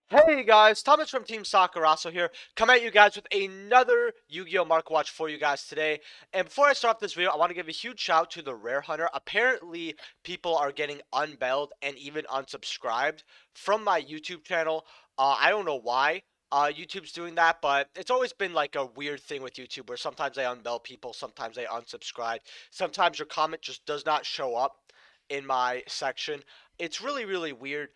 Hey guys, Thomas from Team Sakurasso here, coming at you guys with another Yu-Gi-Oh! Market Watch for you guys today. And before I start off this video, I want to give a huge shout out to the Rare Hunter. Apparently, people are getting unbelled and even unsubscribed from my YouTube channel. I don't know why YouTube's doing that, but it's always been like a weird thing with YouTube where sometimes they unbell people, sometimes they unsubscribe, sometimes your comment just does not show up in my section. It's really, really weird.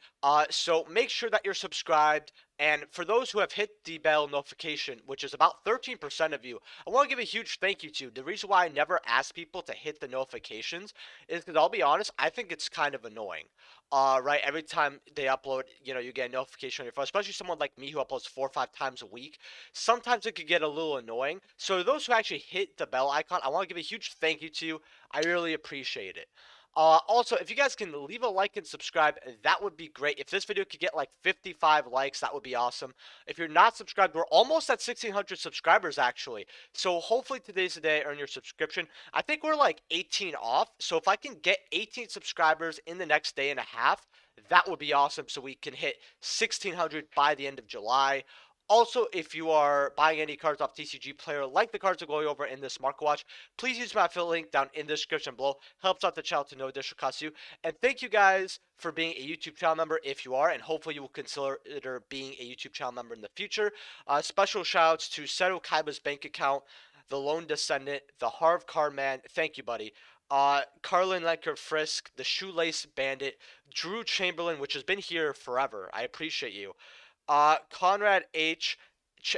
So make sure that you're subscribed. And for those who have hit the bell notification, which is about 13% of you, I want to give a huge thank you to. The reason why I never ask people to hit the notifications is because I'll be honest, I think it's kind of annoying. Right, every time they upload, you get a notification on your phone, especially someone like me who uploads 4 or 5 times a week. Sometimes it could get a little annoying. So those who actually hit the bell icon, I want to give a huge thank you to you. I really appreciate it. Also, if you guys can leave a like and subscribe, that would be great. If this video could get like 55 likes, that would be awesome. If you're not subscribed, we're almost at 1,600 subscribers, actually. So hopefully today's the day, earn your subscription. I think we're like 18 off. So if I can get 18 subscribers in the next day and a half, that would be awesome. So we can hit 1,600 by the end of July. Also, if you are buying any cards off TCG Player, like the cards we're going over in this market watch, please use my affiliate link down in the description below. Helps out the channel to no additional cost to you. And thank you guys for being a YouTube channel member if you are, and hopefully you will consider being a YouTube channel member in the future. Special shoutouts to Seto Kaiba's bank account, the Lone Descendant, the Harv Carman. Thank you, buddy. Carlin Lenker Frisk, the Shoelace Bandit, Drew Chamberlain, which has been here forever. I appreciate you. Conrad H.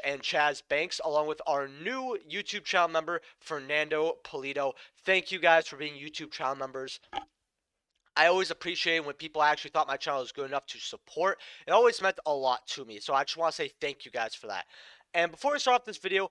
And Chaz Banks, along with our new YouTube channel member, Fernando Polito. Thank you guys for being YouTube channel members. I always appreciate when people actually thought my channel was good enough to support. It always meant a lot to me. So I just want to say thank you guys for that. And before we start off this video,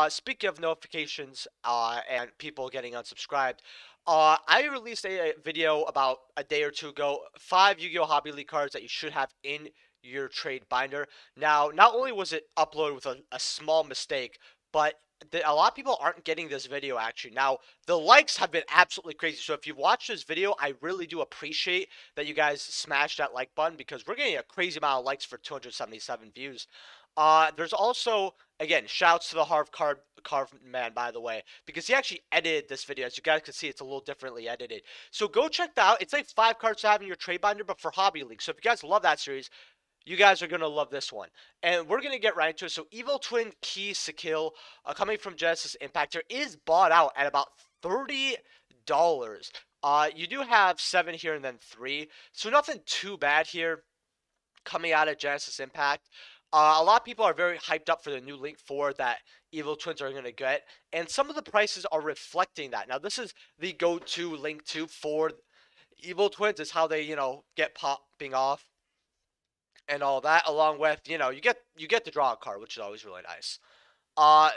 speaking of notifications and people getting unsubscribed, I released a video about a day or two ago, 5 Yu-Gi-Oh! Hobby League cards that you should have in your trade binder. Now, not only was it uploaded with a small mistake, but a lot of people aren't getting this video actually. Now, the likes have been absolutely crazy. So if you've watched this video, I really do appreciate that you guys smash that like button because we're getting a crazy amount of likes for 277 views. There's also, again, shouts to the Carve Man, by the way, because he actually edited this video. As you guys can see, it's a little differently edited. So go check that out. It's like 5 cards to have in your trade binder, but for Hobby League. So if you guys love that series, you guys are going to love this one. And we're going to get right into it. So Evil Twin Key Skill, coming from Genesis Impactor, is bought out at about $30. You do have 7 here and then 3. So nothing too bad here coming out of Genesis Impact. A lot of people are very hyped up for the new Link 4 that Evil Twins are going to get. And some of the prices are reflecting that. Now, this is the go-to Link 2 for Evil Twins. Is how they, get popping off and all that, along with, you get to draw a card, which is always really nice.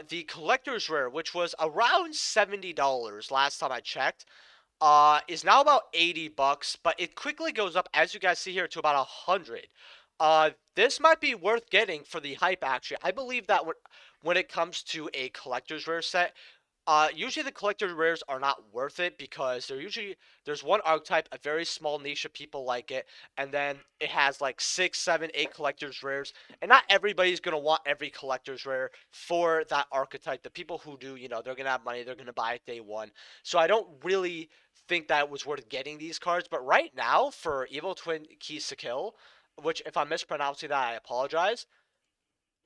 The collector's rare, which was around $70 last time I checked, is now about 80 bucks, but it quickly goes up, as you guys see here, to about 100. This might be worth getting for the hype, actually. I believe that when it comes to a collector's rare set, usually the collector rares are not worth it because there's one archetype, a very small niche of people like it, and then it has like 6, 7, 8 collector's rares, and not everybody's gonna want every collector's rare for that archetype. The people who do, they're gonna have money, they're gonna buy it day one. So I don't really think that it was worth getting these cards. But right now for Evil Twin Keys to Kill, which if I'm mispronouncing that, I apologize.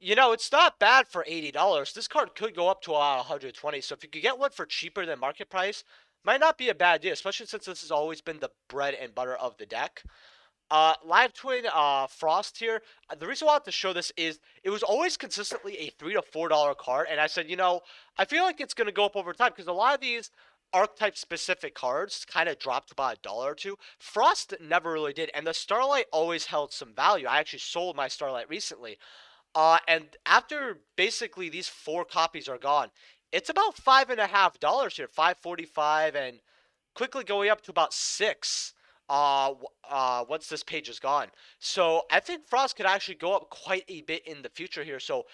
It's not bad for $80. This card could go up to about 120. So if you could get one for cheaper than market price, might not be a bad deal, especially since this has always been the bread and butter of the deck. Live Twin Frost here. The reason I wanted to show this is it was always consistently a $3 to $4 card, and I said, I feel like it's gonna go up over time because a lot of these archetype specific cards kind of dropped about a dollar or two. Frost never really did, and the Starlight always held some value. I actually sold my Starlight recently. And after basically these 4 copies are gone, it's about $5.50 here, 5.45, and quickly going up to about 6. Once this page is gone. So I think Frost could actually go up quite a bit in the future here. So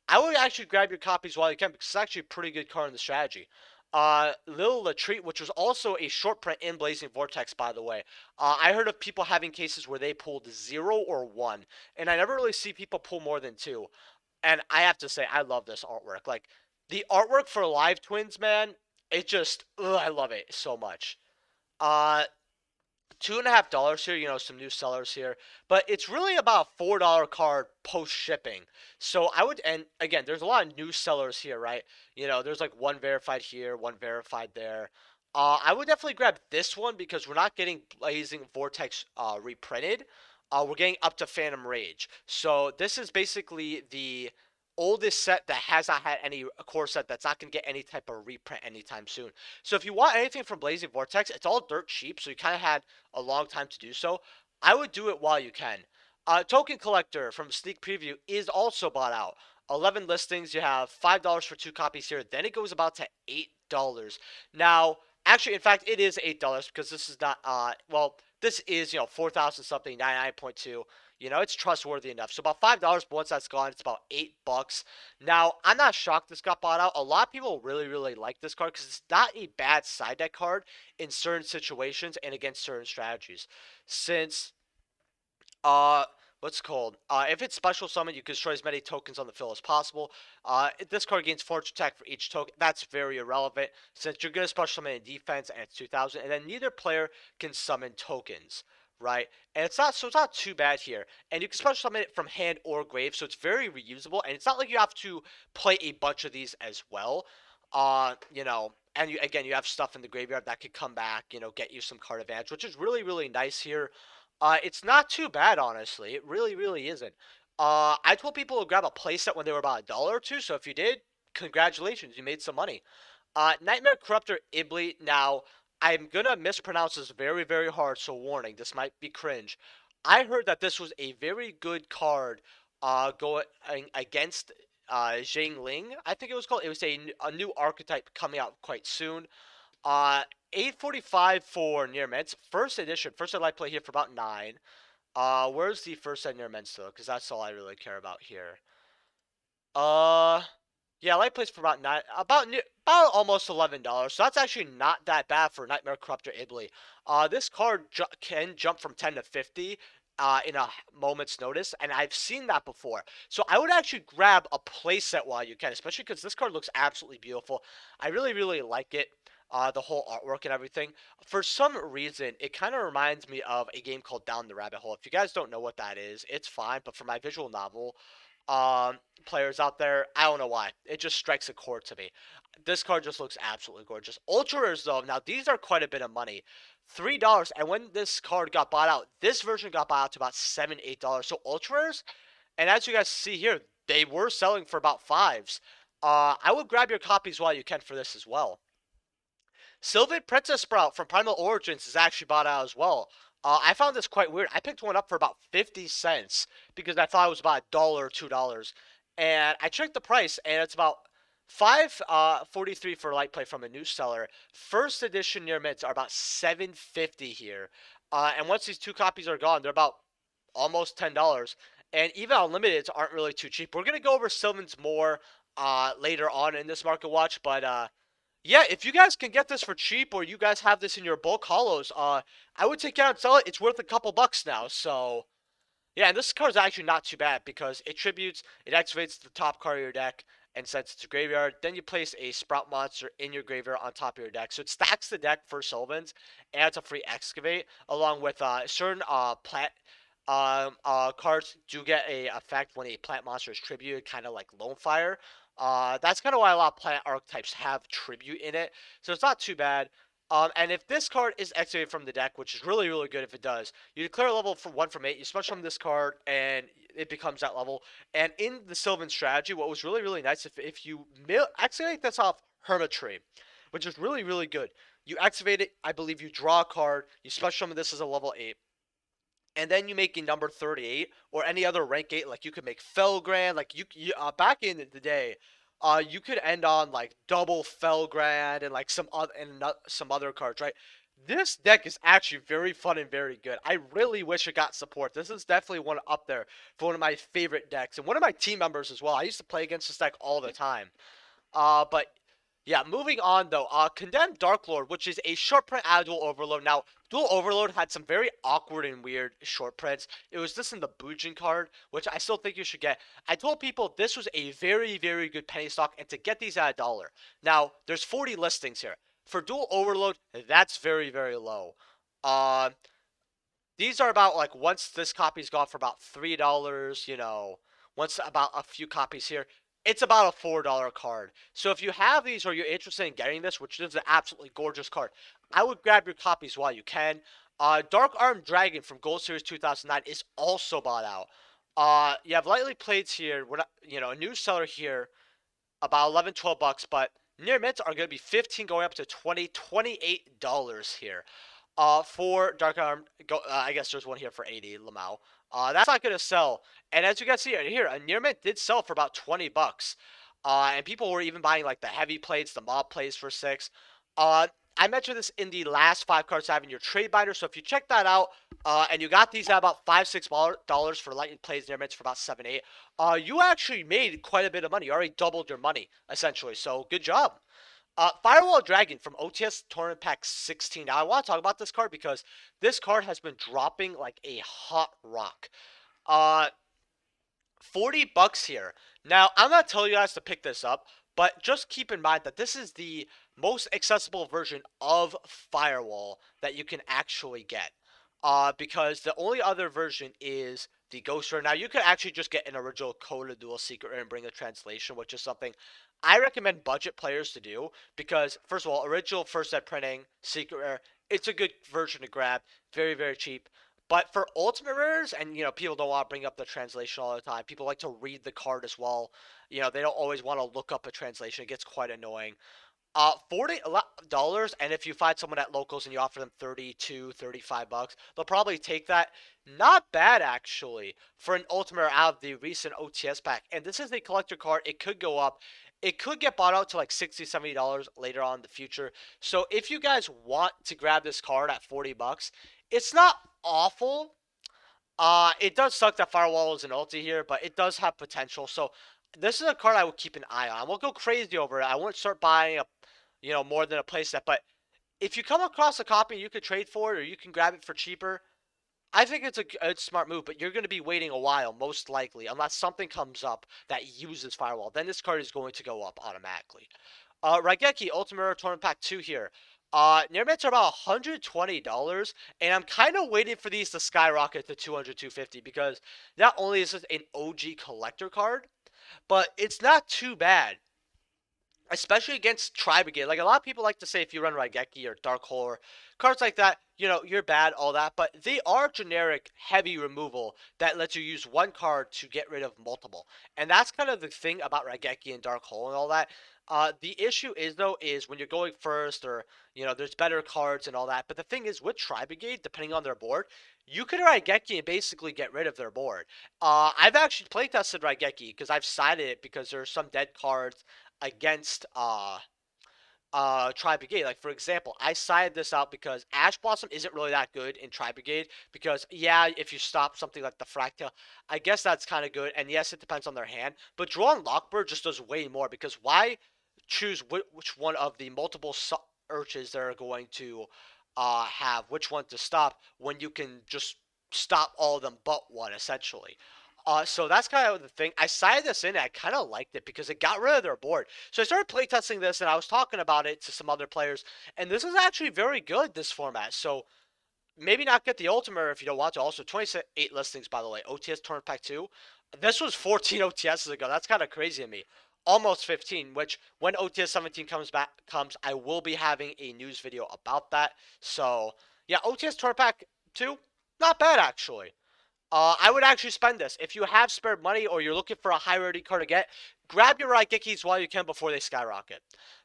I would actually grab your copies while you can because it's actually a pretty good card in the strategy. Lil Latreat, which was also a short print in Blazing Vortex, by the way. I heard of people having cases where they pulled 0 or 1, and I never really see people pull more than 2. And I have to say, I love this artwork. Like, the artwork for Live Twins, man, it just, ugh, I love it so much. Uh, $2.50 here, some new sellers here, but it's really about $4 card post shipping. So I would, and again, there's a lot of new sellers here, right? There's like one verified here, one verified there. I would definitely grab this one because we're not getting Blazing Vortex reprinted. We're getting up to Phantom Rage. So this is basically the oldest set that has not had any core set that's not going to get any type of reprint anytime soon. So if you want anything from Blazing Vortex, it's all dirt cheap, so you kind of had a long time to do so. I would do it while you can. Token Collector from Sneak Preview is also bought out. 11 listings, you have $5 for 2 copies here. Then it goes about to $8. Now, actually, in fact, it is $8 because this is not, well, this is, 4,000 something, 99.2. It's trustworthy enough. So about $5, but once that's gone, it's about $8. Now, I'm not shocked this got bought out. A lot of people really, really like this card because it's not a bad side deck card in certain situations and against certain strategies. Since uh, what's it called? If it's special summon, you can destroy as many tokens on the field as possible. This card gains force attack for each token. That's very irrelevant since you're gonna special summon in defense and it's 2,000, and then neither player can summon tokens, right? And it's not too bad here. And you can special summon it from hand or grave, so it's very reusable. And it's not like you have to play a bunch of these as well. And you have stuff in the graveyard that could come back, get you some card advantage, which is really, really nice here. It's not too bad, honestly. It really, really isn't. I told people to grab a playset when they were about $1 or 2, so if you did, congratulations, you made some money. Nightmare Corruptor Ibli. Now, I'm gonna mispronounce this very, very hard, so warning, this might be cringe. I heard that this was a very good card going against Ling, I think it was called. It was a new archetype coming out quite soon. Uh, 845 for Near Mints. First edition. First I'd like play here for about 9. Where's the first set Near Mints though? Because that's all I really care about here. Uh, yeah, light plays for about about almost $11. So that's actually not that bad for Nightmare Corruptor Ibli. This card can jump from 10 to 50 in a moment's notice, and I've seen that before. So I would actually grab a playset while you can, especially because this card looks absolutely beautiful. I really, really like it. The whole artwork and everything. For some reason, it kind of reminds me of a game called Down the Rabbit Hole. If you guys don't know what that is, it's fine. But for my visual novel players out there, I don't know why. It just strikes a chord to me. This card just looks absolutely gorgeous. Ultra Rares, though, now these are quite a bit of money. $3. And when this card got bought out, this version got bought out to about $7, $8. So Ultra Rares, and as you guys see here, they were selling for about fives. I would grab your copies while you can for this as well. Sylvan Princess Sprout from Primal Origins is actually bought out as well. I found this quite weird. I picked one up for about 50 cents because I thought it was about $1 or $2. And I checked the price, and it's about $5.43 for light play from a new seller. First edition near mints are about $7.50 here. And once these 2 copies are gone, they're about almost $10. And even unlimiteds aren't really too cheap. We're gonna go over Sylvan's more later on in this market watch, but yeah, if you guys can get this for cheap, or you guys have this in your bulk hollows, I would take it out and sell it. It's worth a couple bucks now, so yeah, and this card is actually not too bad because it activates the top card of your deck and sends it to graveyard. Then you place a Sprout monster in your graveyard on top of your deck. So it stacks the deck for Sylvans, and it's a free excavate, along with certain plant cards do get a effect when a plant monster is tributed, kind of like Lone Fire. That's kind of why a lot of plant archetypes have tribute in it, so it's not too bad. And if this card is excavated from the deck, which is really, really good if it does, you declare a level for 1 from 8, you special summon this card, and it becomes that level. And in the Sylvan strategy, what was really, really nice, if you activate this off Hermitry, which is really, really good. You activate it, I believe you draw a card, you special summon this as a level 8, and then you make a number 38 or any other rank 8, like you could make Felgrand, like back in the day, you could end on like double Felgrand and like some other cards, right? This deck is actually very fun and very good. I really wish it got support. This is definitely one up there for one of my favorite decks and one of my team members as well. I used to play against this deck all the time. But Yeah, moving on though. Condemned Dark Lord, which is a short print out of Dual Overload. Now, Dual Overload had some very awkward and weird short prints. It was this in the Bujin card, which I still think you should get. I told people this was a very, very good penny stock, and to get these at $1. Now, there's 40 listings here. For Dual Overload, that's very, very low. Uh, these are about like once this copy's gone for about $3, once about a few copies here, it's about a $4 card. So if you have these or you're interested in getting this, which is an absolutely gorgeous card, I would grab your copies while you can. Dark Armed Dragon from Gold Series 2009 is also bought out. You have Lightly Plates here. We're not, a new seller here, about 11, 12 bucks, but near mints are going to be 15 going up to 20, $28 here. For Dark Arm, I guess there's one here for 80, Lamau. That's not going to sell. And as you guys see here, a near mint did sell for about 20 bucks. And people were even buying like the heavy plates, the mob plates for 6. I mentioned this in the last 5 cards I have in your trade binder. So if you check that out, and you got these at about $5-6 for lightning plates near mints for about 7-8, you actually made quite a bit of money. You already doubled your money essentially. So good job. Firewall Dragon from OTS Tournament Pack 16. Now, I want to talk about this card because this card has been dropping like a hot rock. Uh, 40 bucks here. Now, I'm not telling you guys to pick this up, but just keep in mind that this is the most accessible version of Firewall that you can actually get. Because the only other version is the Ghost Rare. Now, you could actually just get an original Coda Dual Secret Rare and bring a translation, which is something I recommend budget players to do. Because, first of all, original first set printing, Secret Rare, it's a good version to grab. Very, very cheap. But for ultimate rares, and people don't want to bring up the translation all the time. People like to read the card as well. They don't always want to look up a translation. It gets quite annoying. $40, and if you find someone at locals and you offer them 32, 35 bucks, they'll probably take that. Not bad actually for an ultimate out of the recent OTS pack. And this is a collector card. It could go up. It could get bought out to like $60, $70 later on in the future. So if you guys want to grab this card at 40 bucks, it's not awful. It does suck that Firewall is an ulti here, but it does have potential. So this is a card I would keep an eye on. I won't go crazy over it. I won't start buying more than a playset. But if you come across a copy you could trade for it or you can grab it for cheaper, I think it's a smart move. But you're going to be waiting a while, most likely, unless something comes up that uses Firewall. Then this card is going to go up automatically. Raigeki Ultimate Tournament Pack 2 here. Near mints are about $120, and I'm kind of waiting for these to skyrocket to 200, 250 because not only is this an OG collector card, but it's not too bad, especially against Tri Brigade. Like, a lot of people like to say if you run Raigeki or Dark Hole or cards like that, you're bad, all that. But they are generic heavy removal that lets you use one card to get rid of multiple. And that's kind of the thing about Raigeki and Dark Hole and all that. The issue is, though, is when you're going first or, there's better cards and all that. But the thing is, with Tri Brigade, depending on their board, you can Raigeki and basically get rid of their board. I've actually playtested Raigeki because I've sided it because there's some dead cards against Tri Brigade. Like, for example, I sided this out because Ash Blossom isn't really that good in Tri Brigade because, yeah, if you stop something like the Fractal, I guess that's kind of good, and yes, it depends on their hand, but Drawn Lockbird just does way more because why choose which one of the multiple urchins that are going to have which one to stop when you can just stop all of them but one, essentially. So that's kind of the thing. I sided this in and I kind of liked it because it got rid of their board. So I started playtesting this and I was talking about it to some other players. And this is actually very good, this format. So maybe not get the Ultimate if you don't want to. Also, 28 listings, by the way. OTS Tournament Pack 2. This was 14 OTSs ago. That's kind of crazy to me. Almost 15, which when OTS 17 comes, I will be having a news video about that. So, yeah, OTS Tournament Pack 2, not bad, actually. I would actually spend this. If you have spare money or you're looking for a high rarity card to get, grab your Raigekis while you can before they skyrocket.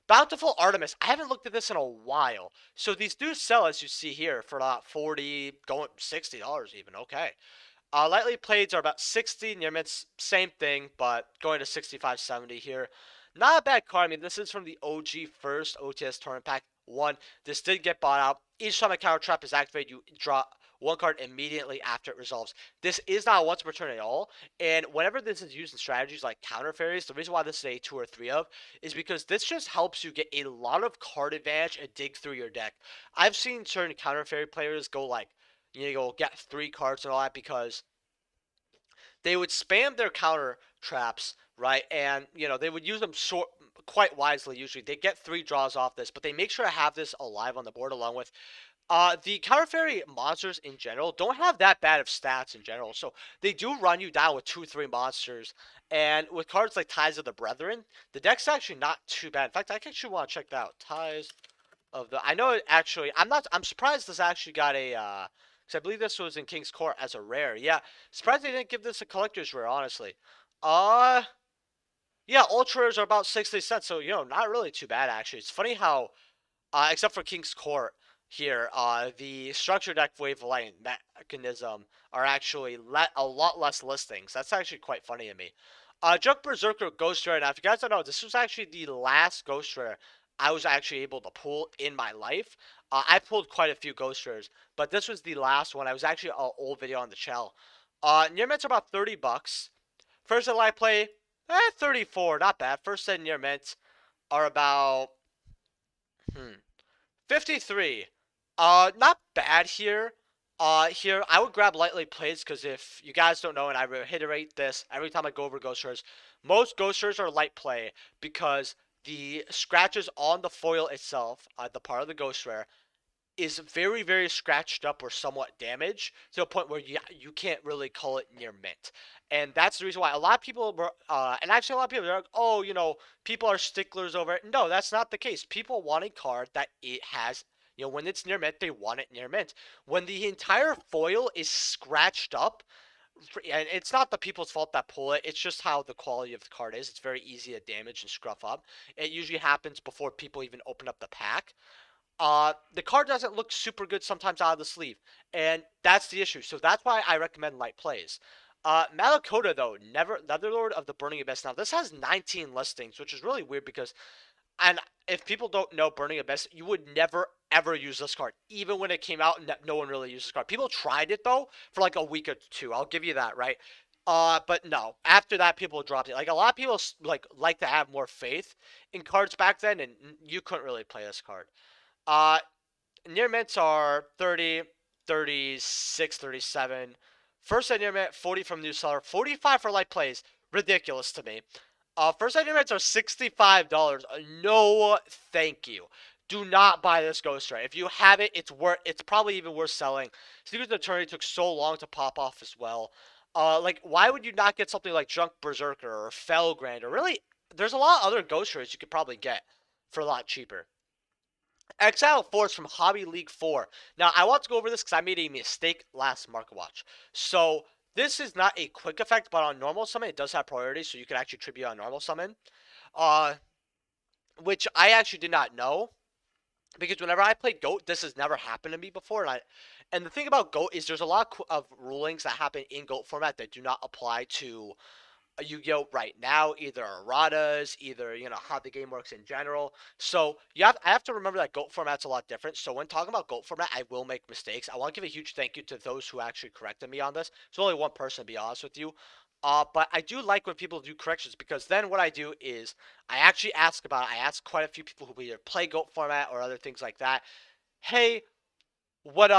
Bountiful Artemis. I haven't looked at this in a while. So these do sell, as you see here, for about 40, going $60 even. Okay. Lightly Plates are about 60. Near mints, same thing, but going to 65, 70 here. Not a bad card. I mean, this is from the OG first OTS Tournament Pack 1. This did get bought out. Each time a counter trap is activated, you draw one card immediately after it resolves. This is not a once per turn at all, and whenever this is used in strategies like counter fairies, the reason why this is a 2 or 3 of is because this just helps you get a lot of card advantage and dig through your deck. I've seen certain counter fairy players go like, go get 3 cards and all that because they would spam their counter traps, right? And they would use them quite wisely. Usually, they get 3 draws off this, but they make sure to have this alive on the board along with the counter fairy monsters in general don't have that bad of stats in general, so they do run you down with 2-3 monsters. And with cards like Ties of the Brethren, the deck's actually not too bad. In fact, I actually want to check that out. Ties of the. I know it actually. I'm surprised this actually got a. Because I believe this was in King's Court as a rare. Yeah, surprised they didn't give this a collector's rare. Honestly. Uh. Yeah, ultra rares are about 60 cents, so not really too bad actually. It's funny how except for King's Court here, the structure deck wave light mechanism are actually a lot less listings. That's actually quite funny to me. Junk Berserker Ghost Rare. Now, if you guys don't know, this was actually the last Ghost Rare I was actually able to pull in my life. I pulled quite a few Ghost Rares, but this was the last one. I was actually an old video on the channel. Near mints are about 30 bucks. First set live play, 34, not bad. First set near mints are about 53. Not bad here. Here, I would grab lightly plays because if you guys don't know, and I reiterate this every time I go over Ghost Rares, most Ghost Rares are light play because the scratches on the foil itself, the part of the Ghost Rare, is very, very scratched up or somewhat damaged to a point where you can't really call it near mint. And that's the reason why a lot of people were, and actually a lot of people are like, oh, people are sticklers over it. No, that's not the case. People want a card that it has, when it's near mint, they want it near mint. When the entire foil is scratched up, and it's not the people's fault that pull it, it's just how the quality of the card is. It's very easy to damage and scruff up. It usually happens before people even open up the pack. The card doesn't look super good sometimes out of the sleeve, and that's the issue. So that's why I recommend light plays. Malakota, though, Netherlord of the Burning Abyss. Now, this has 19 listings, which is really weird because, and if people don't know Burning Abyss, you would never, ever use this card. Even when it came out, no one really used this card. People tried it, though, for like a week or two. I'll give you that, right? But no. After that, people dropped it. Like, a lot of people, like to have more faith in cards back then, and you couldn't really play this card. Near mints are 30, 36, 37. First set near mint, 40 from new seller, 45 for light plays. Ridiculous to me. First set near mints are $65. No, thank you. Do not buy this Ghost Rare. If you have it, it's probably even worth selling. Secret Attorney took so long to pop off as well. Why would you not get something like Junk Berserker or Felgrand? Or really, there's a lot of other Ghost Rares you could probably get for a lot cheaper. Exile Force from Hobby League 4. Now, I want to go over this because I made a mistake last Market Watch. So, this is not a quick effect, but on normal summon, it does have priority, so you can actually tribute on normal summon. Which I actually did not know. Because whenever I played GOAT, this has never happened to me before. And the thing about GOAT is there's a lot of rulings that happen in GOAT format that do not apply to Yu-Gi-Oh! Right now, either erratas, either, how the game works in general. So, I have to remember that GOAT format's a lot different. So, when talking about GOAT format, I will make mistakes. I want to give a huge thank you to those who actually corrected me on this. It's only one person, to be honest with you. But I do like when people do corrections because then what I do is I actually ask about it. I ask quite a few people who either play GOAT format or other things like that. Hey, what,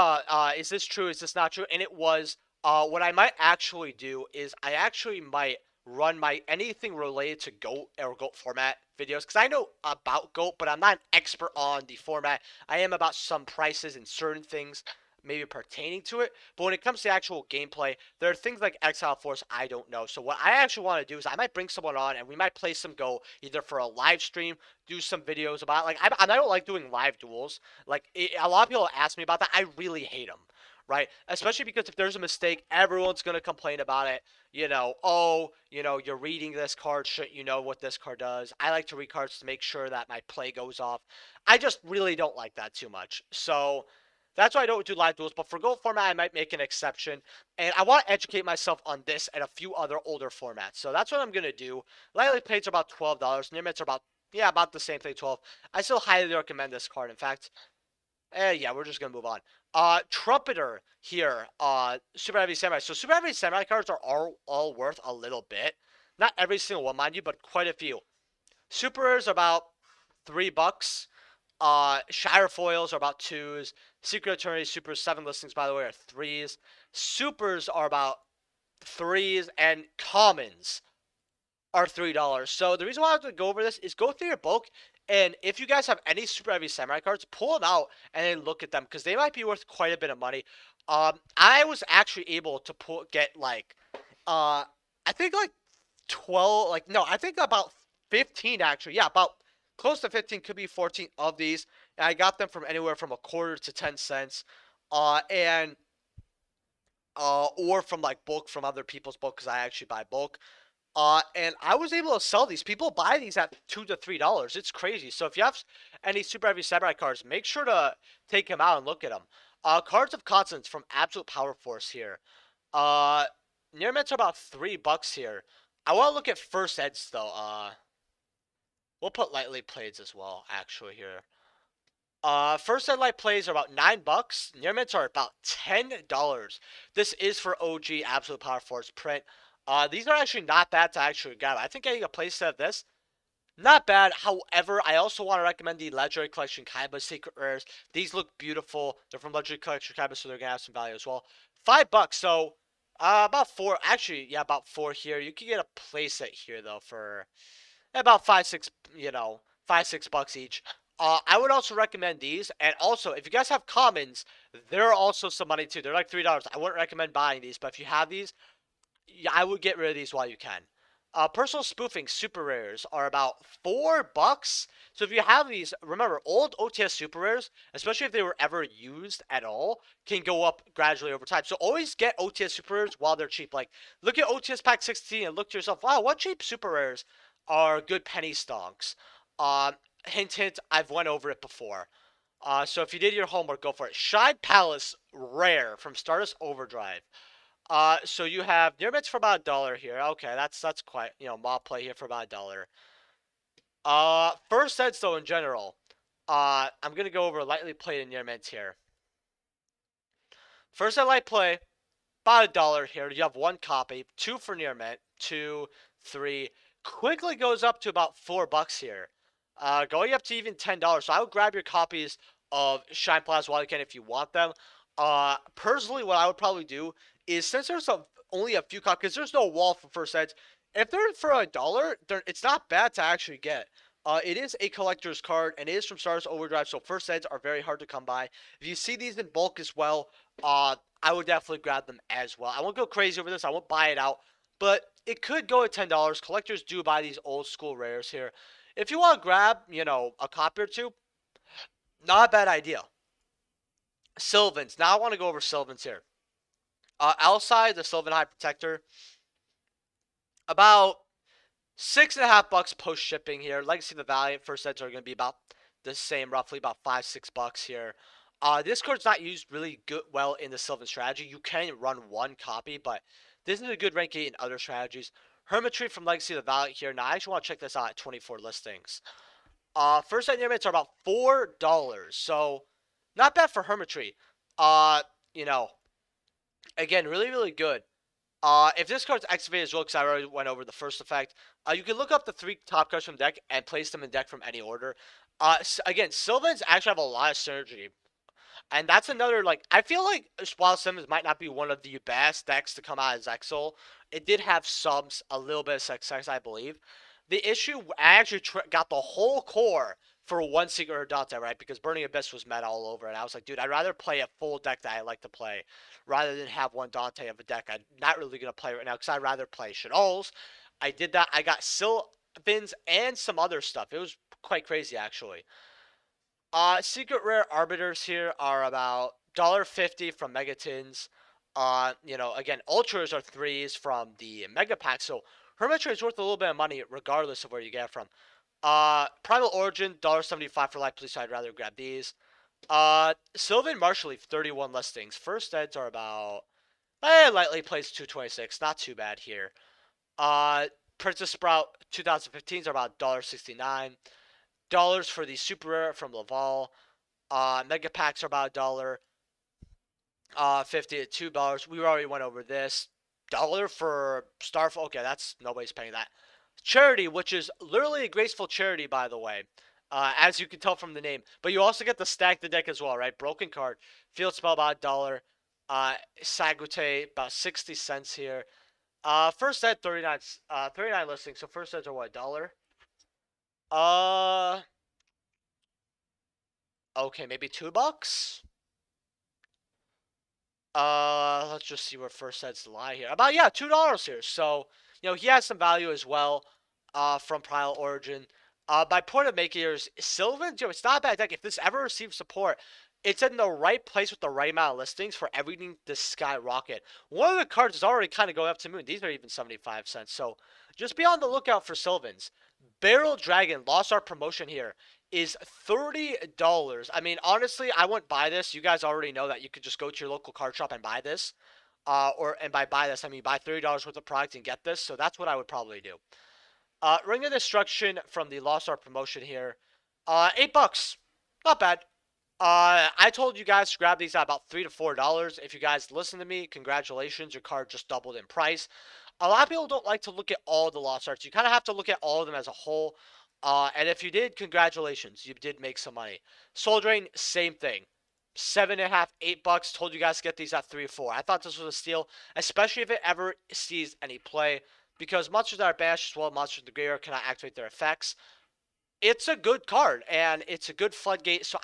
is this true? Is this not true? And it was, what I might actually do is I actually might run my anything related to GOAT or GOAT format videos because I know about GOAT, but I'm not an expert on the format. I am about some prices and certain things maybe pertaining to it, but when it comes to actual gameplay, there are things like Exile Force I don't know. So what I actually want to do is I might bring someone on and we might play some GOAT either for a live stream, do some videos about it. Like I don't like doing live duels. A lot of people ask me about that. I really hate them. Right? Especially because if there's a mistake, everyone's going to complain about it. You're reading this card. Shouldn't you know what this card does? I like to read cards to make sure that my play goes off. I just really don't like that too much. So that's why I don't do live duels. But for GOAT format, I might make an exception. And I want to educate myself on this and a few other older formats. So that's what I'm going to do. Lightly plays are about $12. Near mints are about the same thing, 12. I still highly recommend this card. In fact, yeah, we're just going to move on. Trumpeter here, Super Heavy Samurai. So Super Heavy Samurai cards are all worth a little bit. Not every single one, mind you, but quite a few. Supers are about $3. Shire foils are about twos. Secret Attorney Supers 7 listings, by the way, are threes. Supers are about threes, and commons are $3. So the reason why I have to go over this is go through your bulk, and if you guys have any super heavy samurai cards, pull them out and then look at them because they might be worth quite a bit of money. I was actually able to get like, I think like 12, like no, I think about 15 actually. Yeah, about close to 15, could be 14 of these, and I got them from anywhere from a quarter to 10 cents, and or from like bulk from other people's bulk because I actually buy bulk. And I was able to sell these. People buy these at $2 to $3. It's crazy. So if you have any super heavy samurai cards, make sure to take them out and look at them. Cards of Consonance from Absolute Power Force here. Uh, Near mints are about $3 here. I want to look at first eds though. We'll put lightly plays as well. Actually here. First ed light plays are about $9. Near mints are about $10. This is for OG Absolute Power Force print. These are actually not bad to actually grab. I think getting a playset of this, not bad. However, I also want to recommend the Legendary Collection Kaiba Secret Rares. These look beautiful. They're from Legendary Collection Kaiba, so they're going to have some value as well. $5, so about four. Actually, yeah, about four here. You can get a playset here, though, for about five, six, $5-6 each. I would also recommend these, and also if you guys have commons, they're also some money too. They're like $3. I wouldn't recommend buying these, but if you have these, yeah, I would get rid of these while you can. Personal spoofing super rares are about $4. So if you have these, remember, old OTS super rares, especially if they were ever used at all, can go up gradually over time. So always get OTS super rares while they're cheap. Like, look at OTS pack 16 and look to yourself, wow, what cheap super rares are good penny stonks? Hint, hint, I've went over it before. So if you did your homework, go for it. Shine Palace rare from Stardust Overdrive. So you have near mids for about $1 here. Okay, that's quite, mob play here for about $1. First sets though in general. I'm gonna go over lightly played in near mids here. First set light play, about $1 here. You have one copy, two for near mint, two, three. Quickly goes up to about $4 here. Going up to even $10. So I would grab your copies of Shine Palace while you can if you want them. Personally, what I would probably do is since there's only a few copies, because there's no wall for first sets. If they're for $1, it's not bad to actually get. It is a collector's card, and it is from Stars Overdrive, so first sets are very hard to come by. If you see these in bulk as well, I would definitely grab them as well. I won't go crazy over this. I won't buy it out, but it could go at $10. Collectors do buy these old school rares here. If you want to grab, a copy or two, not a bad idea. Sylvans. Now I want to go over Sylvans here. Outside the Sylvan High Protector, about $6.50 post shipping here. Legacy of the Valiant first sets are going to be about the same, roughly about $5-6 here. This card's not used really well in the Sylvan strategy. You can run one copy, but this is a good rank 8 in other strategies. Hermitry from Legacy of the Valiant here. Now I actually want to check this out at 24 listings. First set near mints are about $4, so not bad for Hermitry. You know, again, really, really good. If this card's activated as well, because I already went over the first effect, you can look up the 3 top cards from deck and place them in deck from any order. Again, Sylvans actually have a lot of synergy. And that's another, like, I feel like while Simmons might not be one of the best decks to come out as Exile, it did have a little bit of success, I believe. The issue, I actually got the whole core for one Secret or Dante, right? Because Burning Abyss was meta all over, and I was like, dude, I'd rather play a full deck that I like to play rather than have one Dante of a deck I'm not really going to play right now because I'd rather play Shadows. I did that. I got Sylvans and some other stuff. It was quite crazy, actually. Secret Rare Arbiters here are about $1.50 from Megatins. Again, Ultras are 3s from the Mega Pack, so Hermitry is worth a little bit of money regardless of where you get it from. Primal Origin, $1.75 for life, please, so I'd rather grab these. Sylvan Marshall Leaf, 31 listings. First eds are about, lightly placed 226, not too bad here. Princess Sprout 2015s are about $1.69. For the Super Rare from Laval. Mega Packs are about $1. 50 at $2. We already went over this. Dollar for Star. Okay, that's nobody's paying that. Charity, which is literally a graceful charity, by the way, as you can tell from the name. But you also get to stack the deck as well, right? Broken card, field spell about $1. Sagute about 60 cents here. First set 39, 39 listings. So first sets are what, $1? Uh, okay, maybe $2. Let's just see where first sets lie here. About, yeah, $2 here. So, he has some value as well, from Primal Origin. My point of making here is Sylvan, it's not a bad deck. If this ever receives support, it's in the right place with the right amount of listings for everything to skyrocket. One of the cards is already kind of going up to moon. These are even 75 cents. So, just be on the lookout for Sylvans. Barrel Dragon lost our promotion here is $30. I mean, honestly, I wouldn't buy this. You guys already know that you could just go to your local card shop and buy this. And by buy this, I mean buy $30 worth of product and get this. So that's what I would probably do. Ring of Destruction from the Lost Art promotion here. $8. Not bad. I told you guys to grab these at about $3 to $4. If you guys listen to me, congratulations, your card just doubled in price. A lot of people don't like to look at all the lost arts. You kind of have to look at all of them as a whole. And if you did, congratulations, you did make some money. Soul Drain, same thing. 7.5, $8. Told you guys to get these at 3 or 4. I thought this was a steal, especially if it ever sees any play, because monsters that are banished as well, monsters in the graveyard cannot activate their effects. It's a good card, and it's a good floodgate. So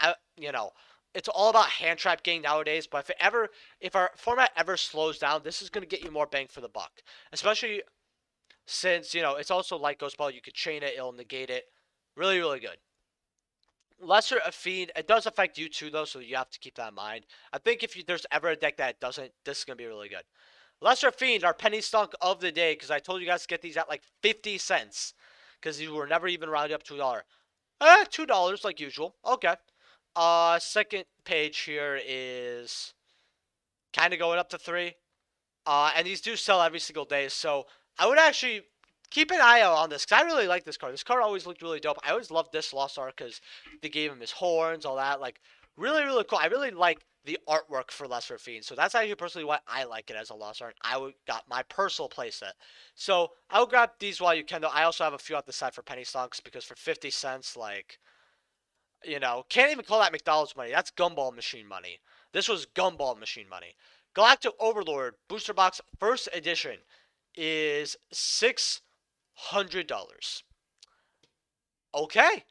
it's all about hand trap game nowadays. But if our format ever slows down, this is gonna get you more bang for the buck. Especially since it's also like Ghost Ball. You could chain it, it'll negate it. Really, really good. Lesser Fiend, it does affect you too though, so you have to keep that in mind. I think if there's ever a deck that it doesn't, this is gonna be really good. Lesser Fiend, our penny stock of the day, because I told you guys to get these at like 50 cents. Because these were never even rounded up to $1. $2 like usual. Okay. Second page here is kind of going up to 3. And these do sell every single day, so I would actually keep an eye out on this, because I really like this card. This card always looked really dope. I always loved this Lost Ark because they gave him his horns, all that. Like, really, really cool. I really like the artwork for Lesser Fiend, so that's actually personally why I like it as a Lost Ark. I would got my personal playset. So, I'll grab these while you can, though. I also have a few out the side for penny stocks, because for 50 cents, like, can't even call that McDonald's money. That's gumball machine money. This was gumball machine money. Galactic Overlord Booster Box First Edition is $600. Okay.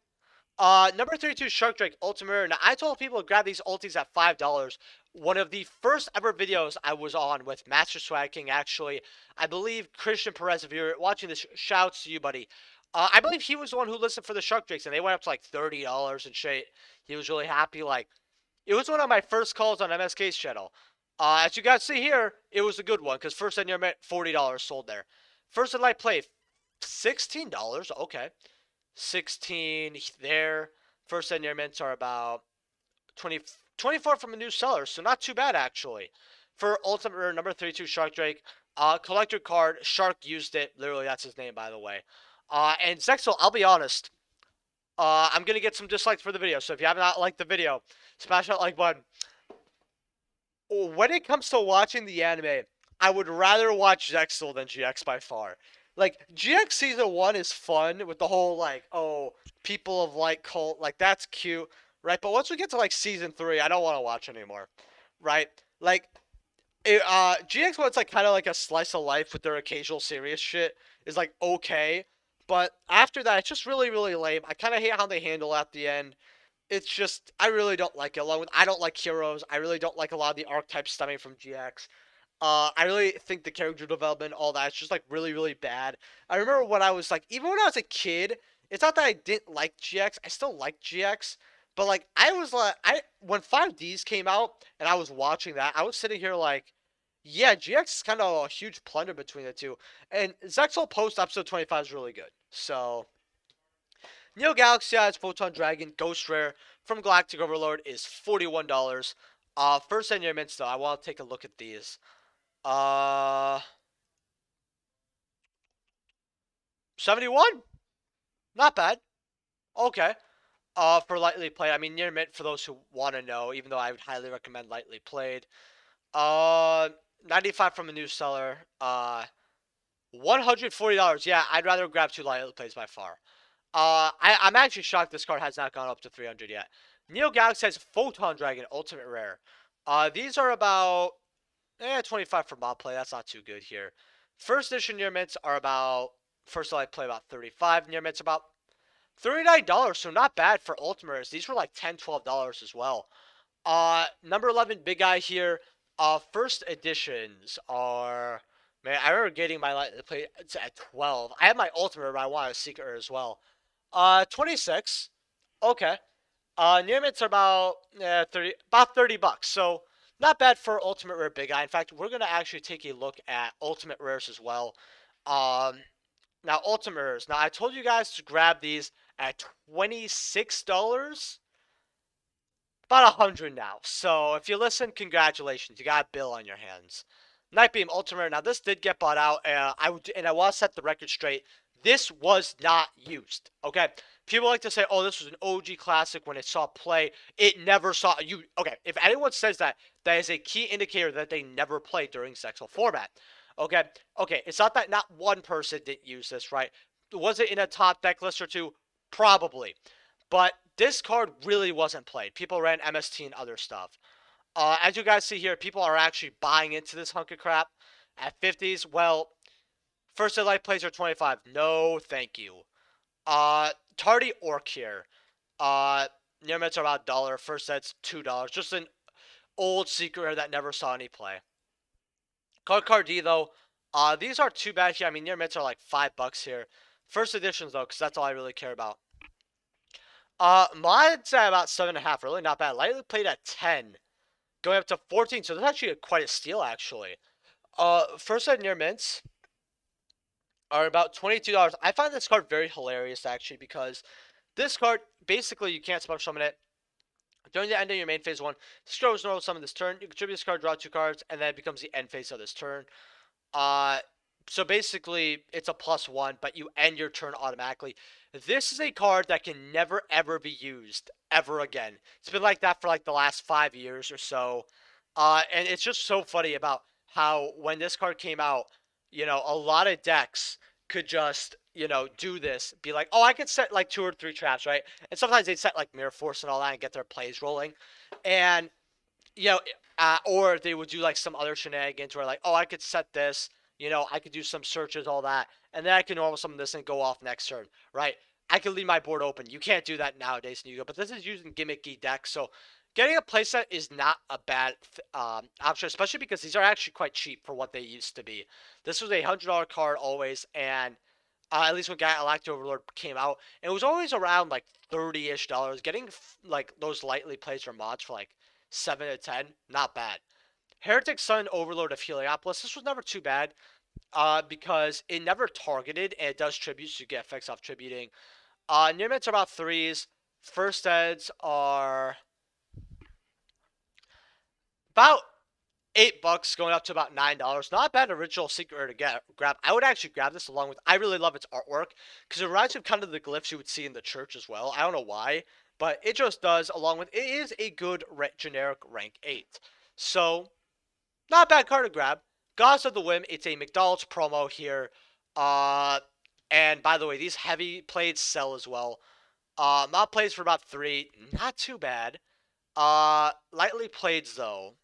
Number 32, Shark Drake Ultimate. Now, I told people to grab these ultis at $5. One of the first ever videos I was on with Master Swag King, actually. I believe Christian Perez, if you're watching this, shouts to you, buddy. I believe he was the one who listened for the Shark Drakes, and they went up to like $30 and shit. He was really happy. Like, it was one of my first calls on MSK's channel. As you guys see here, it was a good one, because first and near mint, $40 sold there. First and light play, $16. Okay. 16 there. First and near mints are about 20, 24 from a new seller, so not too bad actually. For Ultimate number 32 Shark Drake, collector card, Shark used it. Literally, that's his name, by the way. And Zexel, I'll be honest. I'm gonna get some dislikes for the video, so if you have not liked the video, smash that like button. When it comes to watching the anime, I would rather watch Zexel than GX by far. Like, GX Season 1 is fun with the whole, like, oh, people of light cult, like, that's cute, right? But once we get to, like, Season 3, I don't want to watch anymore, right? Like, GX 1's, like, kind of like a slice of life with their occasional serious shit is, like, okay. But after that, it's just really, really lame. I kind of hate how they handle at the end. It's just, I really don't like it. Along with, I don't like heroes. I really don't like a lot of the archetypes stemming from GX. I really think the character development, all that, it's just like really, really bad. I remember when I was like, even when I was a kid, it's not that I didn't like GX. I still like GX, but like I was like, when 5Ds came out and I was watching that, I was sitting here like, yeah, GX is kind of a huge plunder between the two. And Zexal post episode 25 is really good. So Neo Galaxy Eyes Photon Dragon Ghost Rare from Galactic Overlord is $41. First and your mints though, I want to take a look at these. 71? Not bad. Okay. For lightly played, I mean, near mint for those who want to know, even though I would highly recommend lightly played. Uh, 95 from a new seller. $140. Yeah, I'd rather grab two lightly plays by far. I'm actually shocked this card has not gone up to 300 yet. Neo Galaxy has Photon Dragon Ultimate Rare. These are about 25 for mob play. That's not too good here. First edition near mints are about first light play about 35. Near mints about $39, so not bad for ultimate rares. These were like $10, $12 as well. Number 11 big guy here. First editions are, man, I remember getting my light play at 12. I had my ultimate, but I wanted a secret rare as well. 26. Okay. Near mints are about 30 bucks. So not bad for ultimate rare big guy. In fact, we're gonna actually take a look at ultimate rares as well. Um, Now ultimate rares. Now I told you guys to grab these at $26. About 100 now. So if you listen, congratulations, you got a bill on your hands. Nightbeam Ultimate. Now this did get bought out. I want to set the record straight. This was not used. Okay, people like to say, "Oh, this was an OG classic when it saw play." It never saw you. Okay, if anyone says that, that is a key indicator that they never played during Zexal format. Okay, it's not that not one person didn't use this, right? Was it in a top deck list or two? Probably. But this card really wasn't played. People ran MST and other stuff. As you guys see here, people are actually buying into this hunk of crap at 50s. Well, first ed light plays are 25. No, thank you. Tardy Orc here. Near mids are about $1. First ed's $2. Just an old secret rare that never saw any play. Card D though. These aren't too bad here. I mean, near mids are like $5 here. First editions though, because that's all I really care about. Mine's at about 7.5. Really not bad. Lightly played at 10, going up to 14. So that's actually quite a steal, actually. First ed near mints are about $22. I find this card very hilarious, actually, because this card basically you can't special summon it. During the end of your main phase 1, Stroh's normal summon this turn. You contribute this card, draw 2 cards, and then it becomes the end phase of this turn. So basically, it's a +1, but you end your turn automatically. This is a card that can never ever be used ever again. It's been like that for like the last 5 years or so. And it's just so funny about how when this card came out, a lot of decks could just, do this. Be like, oh, I could set like 2 or 3 traps, right? And sometimes they set like Mirror Force and all that and get their plays rolling. And or they would do like some other shenanigans where like, oh, I could set this, I could do some searches, all that, and then I can normal summon this and go off next turn, right? I can leave my board open. You can't do that nowadays in Yu-Gi-Oh, but this is using gimmicky decks, so getting a playset is not a bad option, especially because these are actually quite cheap for what they used to be. This was a $100 card always, and at least when Galactic Overlord came out, it was always around like $30-ish. Getting like those lightly placed or mods for like 7 to 10, not bad. Heretic Sun Overlord of Heliopolis. This was never too bad because it never targeted and it does tributes. So you get effects off tributing. Near mids are about 3s. First eds are about $8 going up to about $9. Not a bad original secret rare to grab. I would actually grab this along with. I really love its artwork because it reminds me of kind of the glyphs you would see in the church as well. I don't know why, but it just does. Along with it is a good generic rank 8. So not a bad card to grab. Gods of the Whim. It's a McDonald's promo here. And by the way, these heavy plays sell as well. Mob plays for about 3. Not too bad. Lightly played though.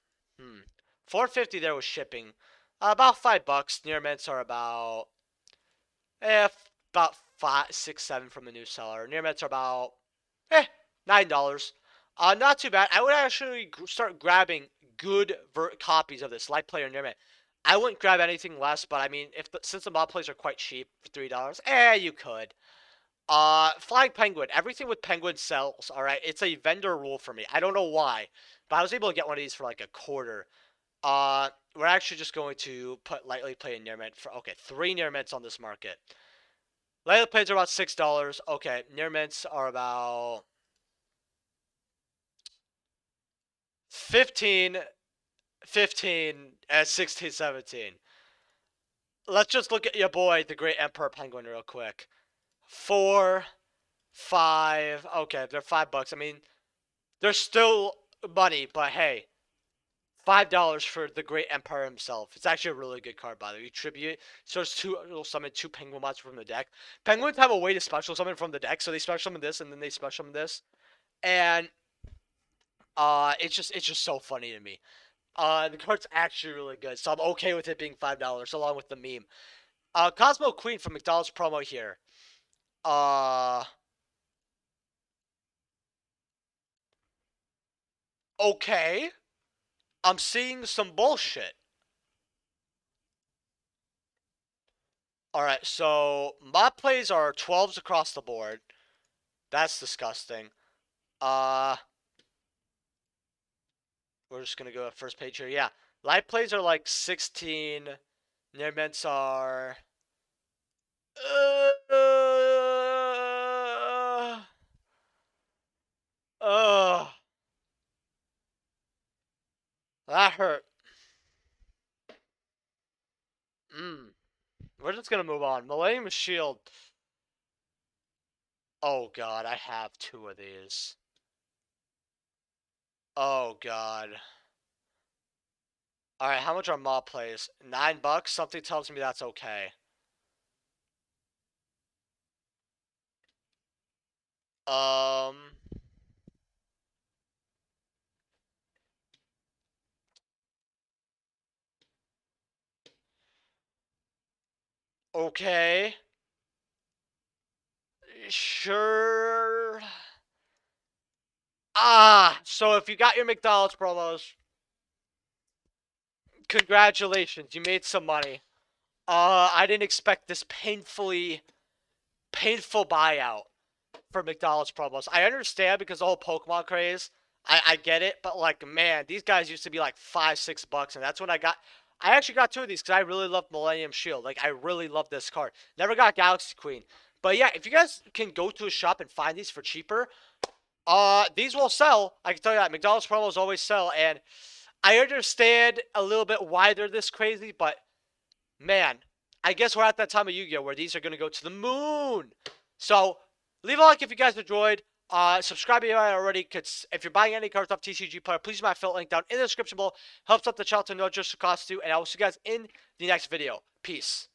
450 there was shipping. About $5. Near mints are about about 5, 6, 7 from the new seller. Near mints are about $9. Not too bad. I would actually start grabbing good copies of this light player near mint. I wouldn't grab anything less, but I mean, since the mod plays are quite cheap for $3, you could. Flying Penguin. Everything with Penguin sells. All right, it's a vendor rule for me. I don't know why, but I was able to get one of these for like a quarter. We're actually just going to put lightly play in near mint for 3 near mints on this market. Lightly plays are about $6. Okay, near mints are about 15, and 16, 17. Let's just look at your boy, the Great Emperor Penguin, real quick. 4, 5. Okay, they're $5. I mean, they're still money, but hey, $5 for the Great Empire himself. It's actually a really good card, by the way. Tribute. So it's it'll summon 2 penguin monsters from the deck. Penguins have a way to special summon from the deck, so they special summon this and then they special summon this. And it's just so funny to me. The card's actually really good, so I'm okay with it being $5 along with the meme. Cosmo Queen from McDonald's promo here. Okay. I'm seeing some bullshit. Alright, so my plays are 12s across the board. That's disgusting. We're just gonna go at first page here. Yeah. Live plays are like 16. Near mints are that hurt. We're just gonna move on. Millennium Shield. Oh god, I have 2 of these. Oh god. Alright, how much are mob plays? $9? Something tells me that's okay. Okay. Sure. So if you got your McDonald's promos, congratulations, you made some money. I didn't expect this painful buyout for McDonald's promos. I understand because the whole Pokemon craze. I get it, but like, man, these guys used to be like $5, $6, and that's when I actually got 2 of these because I really love Millennium Shield. Like, I really love this card. Never got Galaxy Queen. But yeah, if you guys can go to a shop and find these for cheaper, these will sell. I can tell you that. McDonald's promos always sell, and I understand a little bit why they're this crazy, but man, I guess we're at that time of Yu-Gi-Oh! Where these are going to go to the moon. So, leave a like if you guys enjoyed. Subscribe if you haven't already, because if you're buying any cards off TCG Player, please use my affiliate link down in the description below. Helps out the channel to know just the cost to, and I will see you guys in the next video. Peace.